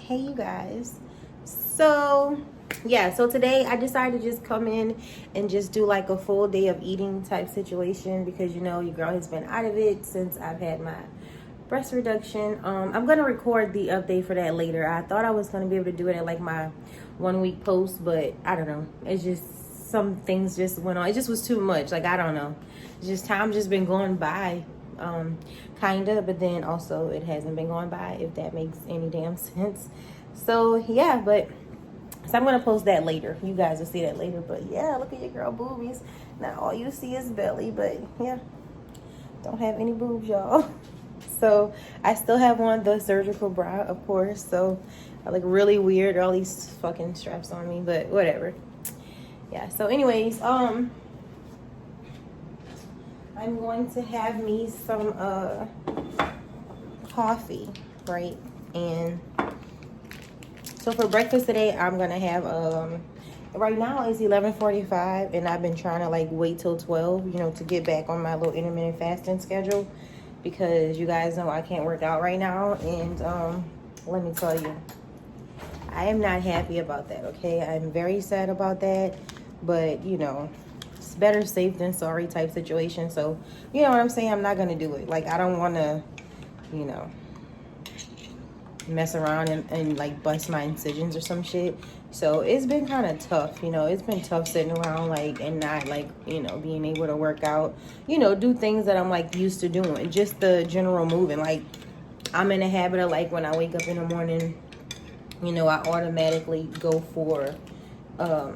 Hey you guys. So yeah, so today I decided to just come in and just do like a full day of eating type situation because you know your girl has been out of it since I've had my breast reduction. I'm gonna record the update for that later. I thought I was gonna be able to do it at like my 1 week post, but I don't know. It's just some things just went on. It just was too much. Like I don't know. It's just time just been going by. Kinda, but then also it hasn't been going by, if that makes any damn sense. So yeah, but so I'm gonna post that later. You guys will see that later. But yeah, look at your girl boobies. Now all you see is belly, but yeah, don't have any boobs, y'all. So I still have on the surgical bra, of course. So I look really weird, all these fucking straps on me, but whatever. Yeah, so anyways, I'm going to have me some coffee, right? And so for breakfast today, I'm gonna have right now it's 11:45, and I've been trying to like wait till 12, you know, to get back on my little intermittent fasting schedule because you guys know I can't work out right now, and let me tell you, I am not happy about that. Okay, I'm very sad about that, but you know, better safe than sorry type situation. So you know what I'm saying, I'm not gonna do it. Like I don't want to, you know, mess around and like bust my incisions or some shit. So it's been kind of tough, you know. It's been tough sitting around like and not like, you know, being able to work out, you know, do things that I'm like used to doing, just the general moving. Like I'm in a habit of like when I wake up in the morning, you know, I automatically go for I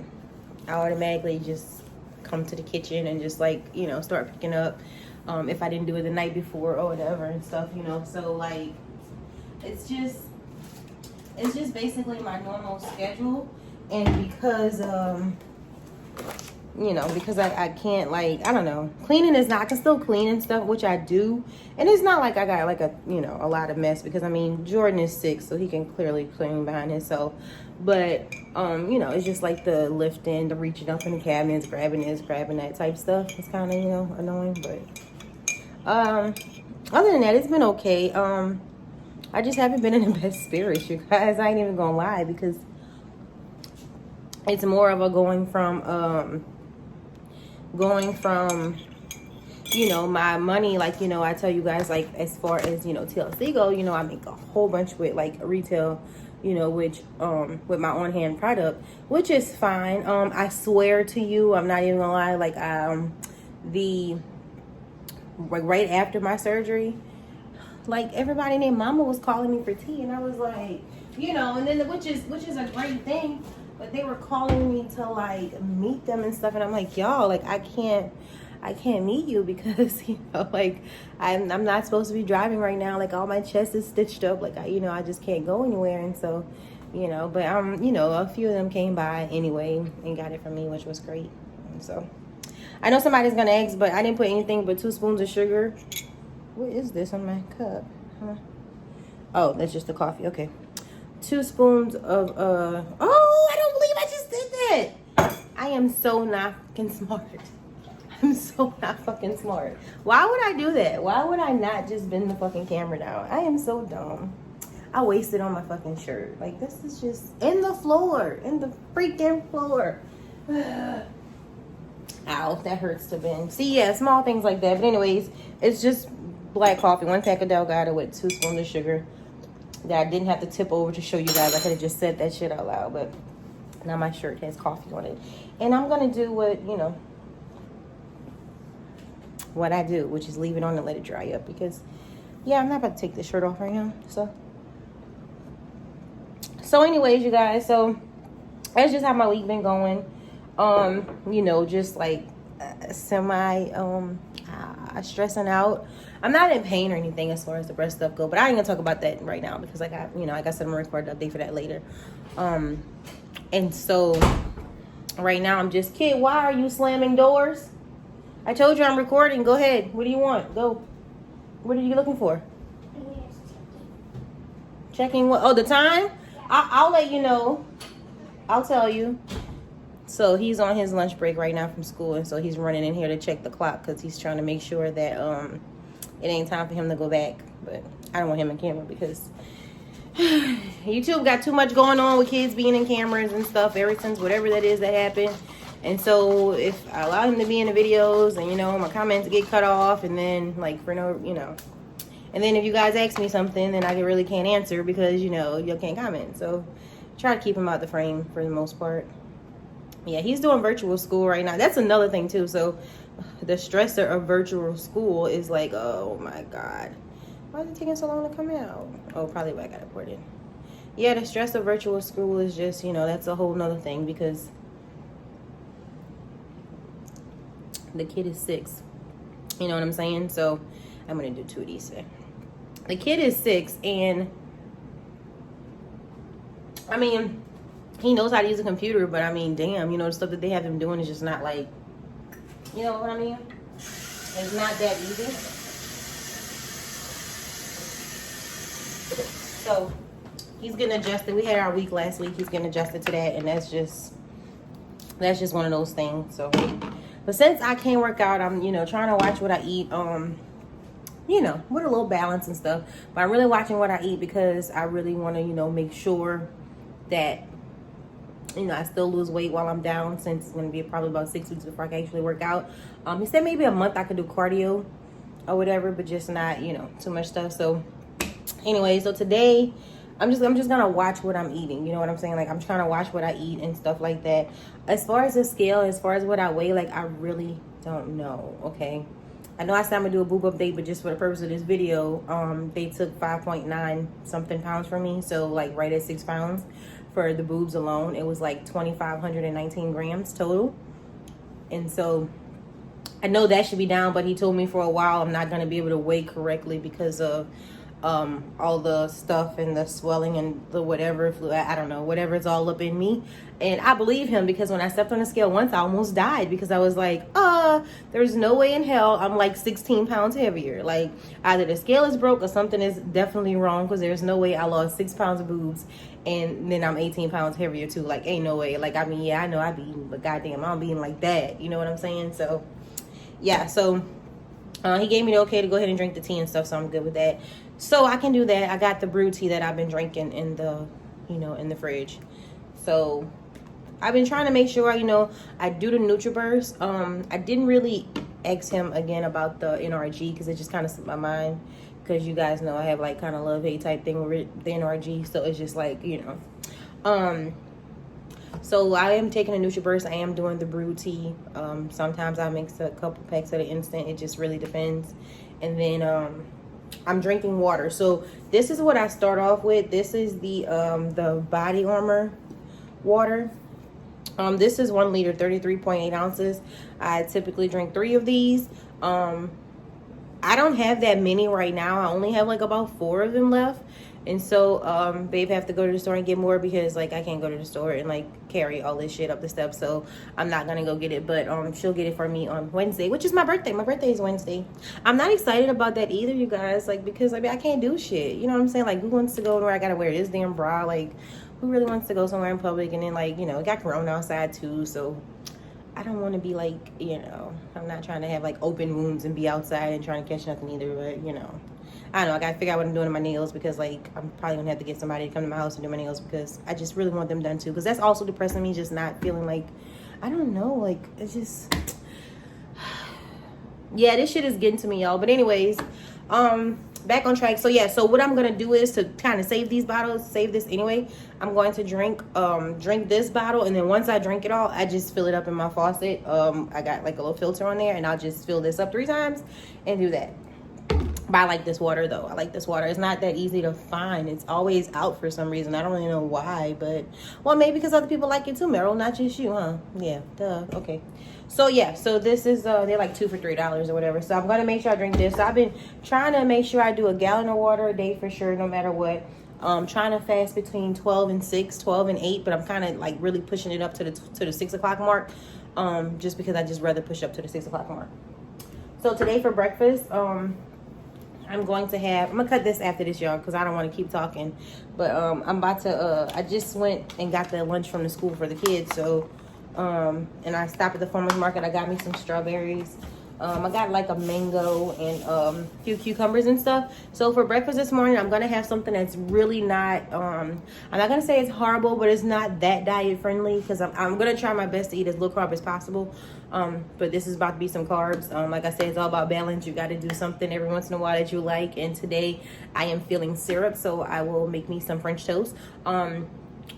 automatically just come to the kitchen and just like, you know, start picking up if I didn't do it the night before or whatever and stuff, you know. So like it's just basically my normal schedule. And because you know, because I can't, like, I don't know, cleaning is not, I can still clean and stuff, which I do, and it's not like I got like a, you know, a lot of mess, because I mean Jordan is 6, so he can clearly clean behind himself. But you know, it's just like the lifting, the reaching up in the cabinets, grabbing this, grabbing that type stuff. It's kind of, you know, annoying. But other than that, it's been okay. I just haven't been in the best spirits, you guys. I ain't even gonna lie, because it's more of a going from you know, my money, like, you know, I tell you guys, like, as far as, you know, TLC go, you know, I make a whole bunch with like retail, you know, which with my on-hand product, which is fine. I swear to you, I'm not even gonna lie, like right after my surgery, like everybody named Mama was calling me for tea, and I was like, you know, and then which is a great thing, but they were calling me to like meet them and stuff, and I'm like, y'all, like I can't meet you because, you know, like I'm not supposed to be driving right now. Like all my chest is stitched up. Like you know, I just can't go anywhere. And so, you know, but you know, a few of them came by anyway and got it from me, which was great. And so I know somebody's gonna ask, but I didn't put anything but 2 spoons of sugar. What is this on my cup? Huh? Oh, that's just the coffee. Okay. 2 spoons of oh, I don't believe I just did that. I am so not fucking smart. I'm so not fucking smart. Why would I do that? Why would I not just bend the fucking camera down? I am so dumb. I wasted on my fucking shirt. Like, this is just in the floor. In the freaking floor. Ow, that hurts to bend. See, yeah, small things like that. But anyways, it's just black coffee. 1 pack of Delgado with 2 spoons of sugar. That I didn't have to tip over to show you guys. I could have just said that shit out loud. But now my shirt has coffee on it. And I'm going to do what, you know, what I do, which is leave it on and let it dry up, because yeah, I'm not about to take this shirt off right now. So anyways, you guys, so that's just how my week been going. You know, just like semi stressing out. I'm not in pain or anything as far as the breast stuff go, but I ain't gonna talk about that right now because I got, you know, I got some recorded update for that later. And so right now I'm just, kid, why are you slamming doors? I told you I'm recording. Go ahead. What do you want? Go. What are you looking for? Checking what? Oh, the time? I'll let you know. I'll tell you. So he's on his lunch break right now from school, and so he's running in here to check the clock because he's trying to make sure that it ain't time for him to go back. But I don't want him in camera because YouTube got too much going on with kids being in cameras and stuff ever since whatever that is that happened. And so if I allow him to be in the videos and, you know, my comments get cut off and then, like, for no, you know. And then if you guys ask me something, then I really can't answer because, you know, you can't comment. So try to keep him out the frame for the most part. Yeah, he's doing virtual school right now. That's another thing, too. So the stressor of virtual school is like, oh, my God. Why is it taking so long to come out? Oh, probably why I got it poured in. Yeah, the stress of virtual school is just, you know, that's a whole nother thing because the kid is 6. You know what I'm saying? So I'm going to do 2 of these today. The kid is 6 and, I mean, he knows how to use a computer, but I mean, damn, you know, the stuff that they have him doing is just not like, you know what I mean? It's not that easy. So he's getting adjusted. We had our week last week. He's getting adjusted to that, and that's just one of those things. So, but since I can't work out, I'm, you know, trying to watch what I eat. You know, with a little balance and stuff. But I'm really watching what I eat because I really want to, you know, make sure that, you know, I still lose weight while I'm down, since it's going to be probably about 6 weeks before I can actually work out. He said maybe a month I could do cardio or whatever, but just not, you know, too much stuff. So anyway, so today I'm just gonna watch what I'm eating. You know what I'm saying? Like, I'm trying to watch what I eat and stuff like that. As far as the scale, as far as what I weigh, like, I really don't know. Okay, I know I said I'm gonna do a boob update, but just for the purpose of this video, they took 5.9 something pounds from me. So like right at 6 pounds for the boobs alone. It was like 2,519 grams total. And so I know that should be down, but he told me for a while I'm not gonna be able to weigh correctly because of all the stuff and the swelling and the whatever fluid, I don't know, whatever's all up in me. And I believe him, because when I stepped on the scale once, I almost died because I was like, there's no way in hell I'm like 16 pounds heavier. Like, either the scale is broke or something is definitely wrong, because there's no way I lost 6 pounds of boobs and then I'm 18 pounds heavier too. Like, ain't no way. Like, I mean, yeah, I know I be eating, but goddamn, I don't be eating like that. You know what I'm saying? So yeah, so he gave me the okay to go ahead and drink the tea and stuff, so I'm good with that. So I can do that. I got the brew tea that I've been drinking in the, you know, in the fridge. So I've been trying to make sure, you know, I do the NutriBurst. I didn't really ask him again about the NRG because it just kind of slipped my mind. Because you guys know I have like kind of love-hate type thing with the NRG. So it's just like, you know. So I am taking a NutriBurst. I am doing the brew tea. Sometimes I mix a couple packs at an instant. It just really depends. And then I'm drinking water. So this is what I start off with. This is the Body Armor water. This is 1 liter, 33.8 ounces. I typically drink 3 of these. I don't have that many right now. I only have like about 4 of them left. And so babe have to go to the store and get more because like I can't go to the store and like carry all this shit up the steps. So I'm not gonna go get it, but she'll get it for me on Wednesday, which is my birthday. My birthday is Wednesday. I'm not excited about that either, you guys, like, because I mean I can't do shit, you know what I'm saying? Like, who wants to go where I gotta wear this damn bra? Like, who really wants to go somewhere in public? And then, like, you know, it got corona outside too, so I don't want to be like, you know, I'm not trying to have like open wounds and be outside and trying to catch nothing either. But, you know, I don't know, I gotta figure out what I'm doing to my nails, because like I'm probably gonna have to get somebody to come to my house and do my nails, because I just really want them done too, because that's also depressing me, just not feeling like, I don't know, like, it's just, yeah, this shit is getting to me, y'all. But anyways, back on track. So yeah, so what I'm gonna do is to kind of save these bottles, save this anyway. I'm going to drink this bottle, and then once I drink it all, I just fill it up in my faucet. I got like a little filter on there, and I'll just fill this up 3 times and do that. But I like this water though. I like this water. It's not that easy to find. It's always out for some reason. I don't really know why, but well, maybe because other people like it too, Meryl, not just you, huh? Yeah, duh. Okay. So yeah, so this is they're like 2 for $3 or whatever. So I'm gonna make sure I drink this. So I've been trying to make sure I do a gallon of water a day for sure, no matter what. Trying to fast between 12 and 6, 12 and 8, but I'm kind of like really pushing it up to the 6 o'clock mark, just because I just rather push up to the 6 o'clock mark. So today for breakfast, I'm gonna cut this after this, y'all, because I don't want to keep talking. But I'm about to I just went and got the lunch from the school for the kids. So and I stopped at the farmer's market. I got me some strawberries, I got like a mango and a few cucumbers and stuff. So for breakfast this morning, I'm gonna have something that's really not I'm not gonna say it's horrible, but it's not that diet friendly, because I'm gonna try my best to eat as low carb as possible. But this is about to be some carbs. Like I said, it's all about balance. You got to do something every once in a while that you like, and today I am feeling syrup, so I will make me some French toast.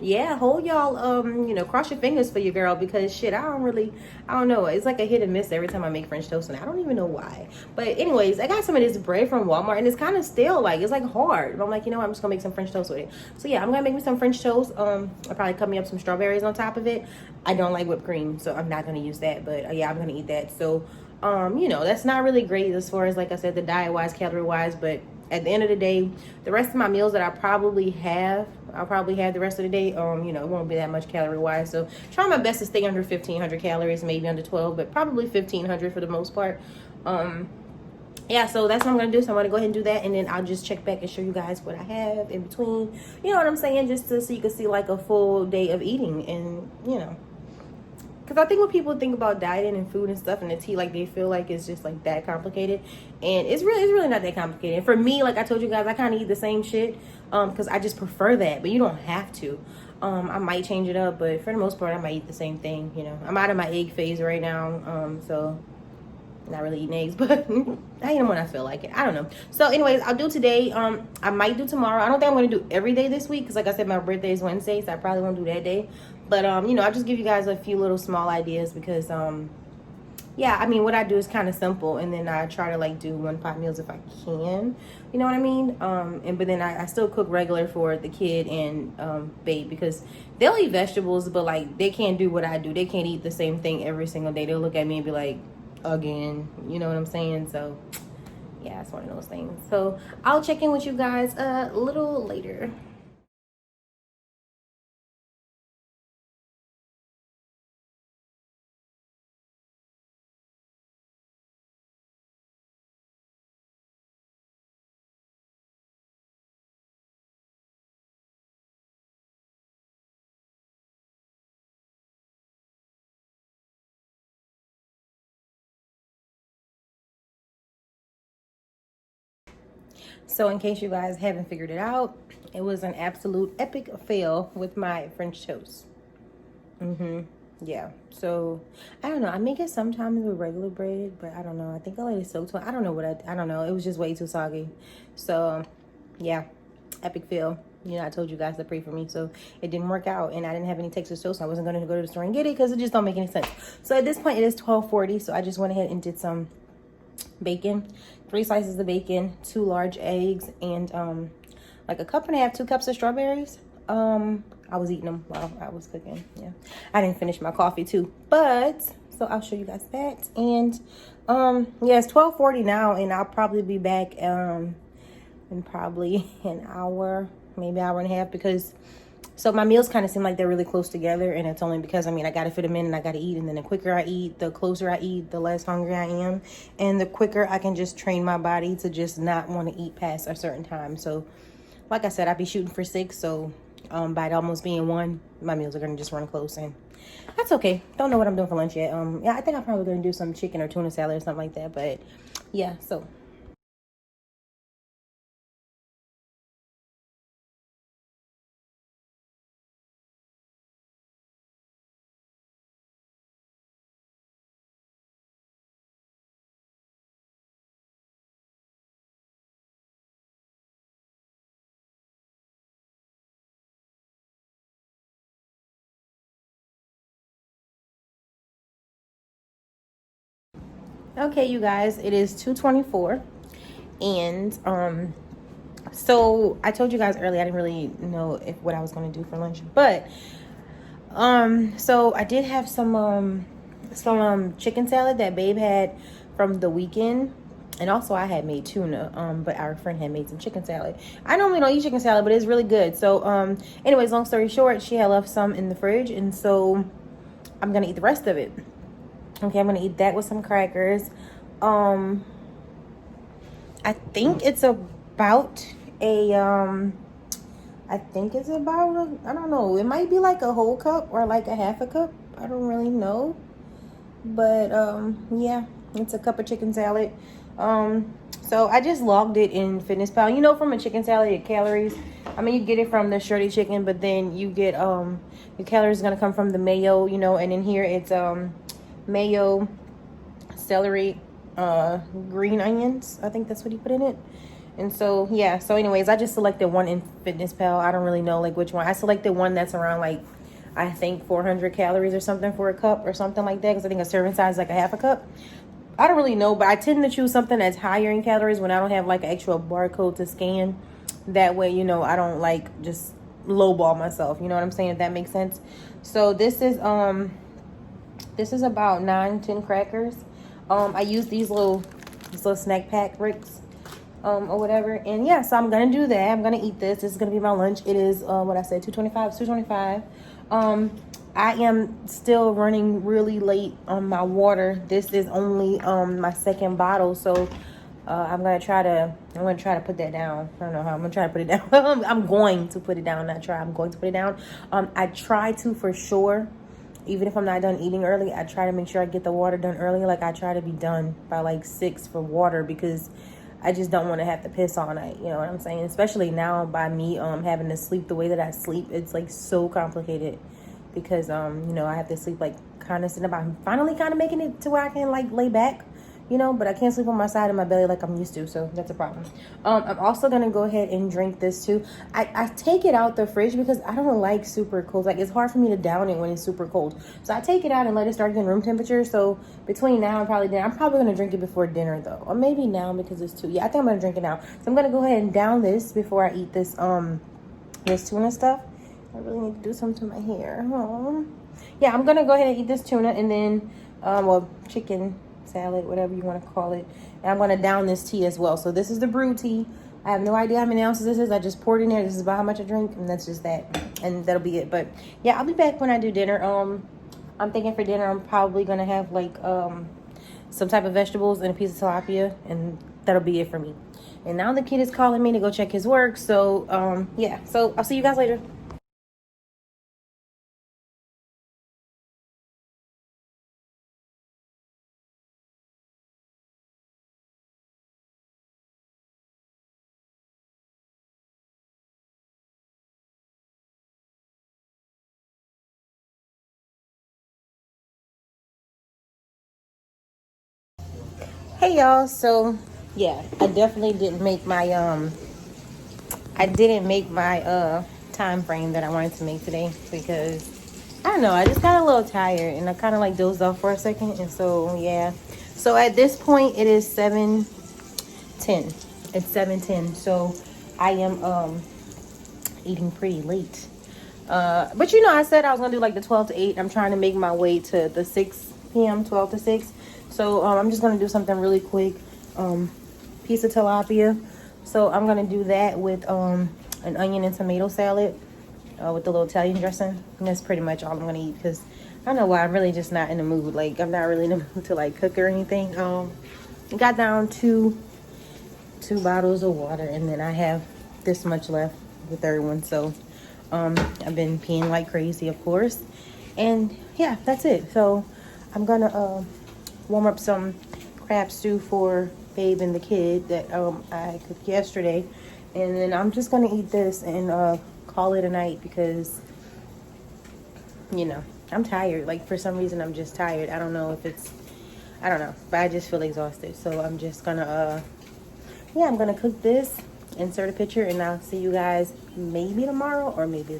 Yeah, hold y'all, you know, cross your fingers for your girl, because shit, I don't know. It's like a hit and miss every time I make French toast, and I don't even know why. But anyways, I got some of this bread from Walmart, and it's kind of stale, like, it's like hard. But I'm like, you know what, I'm just gonna make some French toast with it. So yeah, I'm gonna make me some French toast. I'll probably cut me up some strawberries on top of it. I don't like whipped cream, so I'm not gonna use that, but yeah, I'm gonna eat that. So, you know, that's not really great as far as, like I said, the diet-wise, calorie-wise, but at the end of the day, the rest of my meals that I'll probably have the rest of the day. You know, it won't be that much calorie wise. So try my best to stay under 1,500 calories, maybe under 12, but probably 1,500 for the most part. Yeah, so that's what I'm gonna do. So I'm gonna go ahead and do that, and then I'll just check back and show you guys what I have in between. You know what I'm saying? Just so you can see like a full day of eating, and you know. Because I think when people think about dieting and food and stuff and the tea, like they feel like it's just like that complicated, and it's really not that complicated. And for me, like I told you guys, I kind of eat the same shit because I just prefer that, but you don't have to. I might change it up, but for the most part, I might eat the same thing. You know, I'm out of my egg phase right now, so not really eating eggs, but I eat them when I feel like it. I don't know. So anyways, I'll do today. I might do tomorrow. I don't think I'm going to do every day this week, because like I said, my birthday is Wednesday, so I probably won't do that day. But you know, I'll just give you guys a few little small ideas, because yeah, I mean, what I do is kind of simple, and then I try to like do one pot meals if I can, you know what I mean? But then I still cook regular for the kid and babe, because they'll eat vegetables, but like they can't do what I do. They can't eat the same thing every single day. They'll look at me and be like, again, you know what I'm saying? So yeah, it's one of those things. So I'll check in with you guys a little later. So in case you guys haven't figured it out, it was an absolute epic fail with my French toast. Yeah, so I don't know, I make it sometimes with regular bread, but I don't know, I think I let it soak. I don't know I don't know, it was just way too soggy. So yeah, epic fail. You know, I told you guys to pray for me, so it didn't work out, and I didn't have any Texas toast. So I wasn't going to go to the store and get it, because it just don't make any sense. So at this point, it is 12:40, so I just went ahead and did some bacon, 3 slices of bacon, 2 large eggs, and like a cup and a half, 2 cups of strawberries. I was eating them while I was cooking. Yeah, I didn't finish my coffee too, but so I'll show you guys that. And yeah, it's 12:40 now, and I'll probably be back in probably an hour, maybe hour and a half, because so my meals kind of seem like they're really close together, and it's only because, I mean, I got to fit them in, and I got to eat, and then the quicker I eat, the closer I eat, the less hungry I am, and the quicker I can just train my body to just not want to eat past a certain time. So like I said, I'd be shooting for 6, so by it almost being 1, my meals are going to just run close, and that's okay. Don't know what I'm doing for lunch yet. Yeah, I think I'm probably going to do some chicken or tuna salad or something like that, but yeah, so okay, you guys, it is 2:24, and so I told you guys earlier I didn't really know what I was going to do for lunch, but so I did have some chicken salad that babe had from the weekend, and also I had made tuna, but our friend had made some chicken salad. I normally don't eat chicken salad, but it's really good. So anyways, long story short, she had left some in the fridge, and so I'm gonna eat the rest of it. Okay, I'm gonna eat that with some crackers. I think it's about a I think it's about I don't know, it might be like a whole cup or like a half a cup. I don't really know. But yeah. It's a cup of chicken salad. So I just logged it in Fitness Pal. You know, from a chicken salad, your calories. I mean, you get it from the shredded chicken, but then you get your calories gonna come from the mayo. You know, and in here it's mayo, celery, green onions. I think that's what he put in it. And so yeah. So anyways, I just selected one in Fitness Pal. I don't really know like which one. I selected one that's around like, I think 400 calories or something for a cup or something like that, because I think a serving size is like a half a cup. I don't really know, but I tend to choose something that's higher in calories when I don't have like an actual barcode to scan. That way, you know, I don't like just lowball myself. You know what I'm saying? If that makes sense. So this is about 9-10 crackers. I use these little snack pack bricks, or whatever. And yeah, so I'm gonna do that. I'm gonna eat this. This is gonna be my lunch. It is what I said, 225. 225. I am still running really late on my water. This is only my second bottle, so I'm gonna try to put that down. I don't know how I'm gonna try to put it down. I'm going to put it down. Not try. I'm going to put it down. I try to, for sure, even if I'm not done eating early, I try to make sure I get the water done early. Like I try to be done by like 6 for water, because I just don't want to have to piss all night. You know what I'm saying? Especially now by me having to sleep the way that I sleep. It's like so complicated, because you know, I have to sleep like kind of sitting up. I'm finally kind of making it to where I can like lay back, you know, but I can't sleep on my side of my belly like I'm used to, so that's a problem. I'm also gonna go ahead and drink this too. I take it out the fridge because I don't like super cold. Like it's hard for me to down it when it's super cold, so I take it out and let it start getting room temperature. So between now and probably dinner, I'm probably gonna drink it before dinner though, or maybe now because it's too. Yeah, I think I'm gonna drink it now. So I'm gonna go ahead and down this before I eat this this tuna stuff. I really need to do something to my hair. Aww. Yeah, I'm gonna go ahead and eat this tuna, and then well, chicken salad, whatever you want to call it. And I'm gonna down this tea as well. So this is the brew tea. I have no idea how many ounces this is. I just poured in there. This is about how much I drink, and that's just that. And that'll be it. But yeah, I'll be back when I do dinner. I'm thinking for dinner I'm probably gonna have like some type of vegetables and a piece of tilapia, and that'll be it for me. And now the kid is calling me to go check his work. So yeah. So I'll see you guys later. Hey y'all, so yeah, I definitely didn't make my time frame that I wanted to make today, because I don't know, I just got a little tired and I kind of like dozed off for a second. And so yeah, so at this point it is 7:10. It's 7:10, so I am eating pretty late. But you know, I said I was gonna do like the 12 to 8. I'm trying to make my way to the 6 p.m. 12 to 6. So I'm just gonna do something really quick. Piece of tilapia. So I'm gonna do that with an onion and tomato salad with the little Italian dressing. And that's pretty much all I'm gonna eat, because I don't know why, I'm really just not in the mood. Like I'm not really in the mood to like cook or anything. Got down two bottles of water, and then I have this much left, the third one. So I've been peeing like crazy, of course. And yeah, that's it. So I'm gonna warm up some crab stew for Babe and the kid that I cooked yesterday, and then I'm just gonna eat this and call it a night, because you know, I'm tired. Like for some reason I'm just tired. I don't know if it's, I don't know, but I just feel exhausted. So I'm just gonna yeah, I'm gonna cook this, insert a picture, and I'll see you guys maybe tomorrow or maybe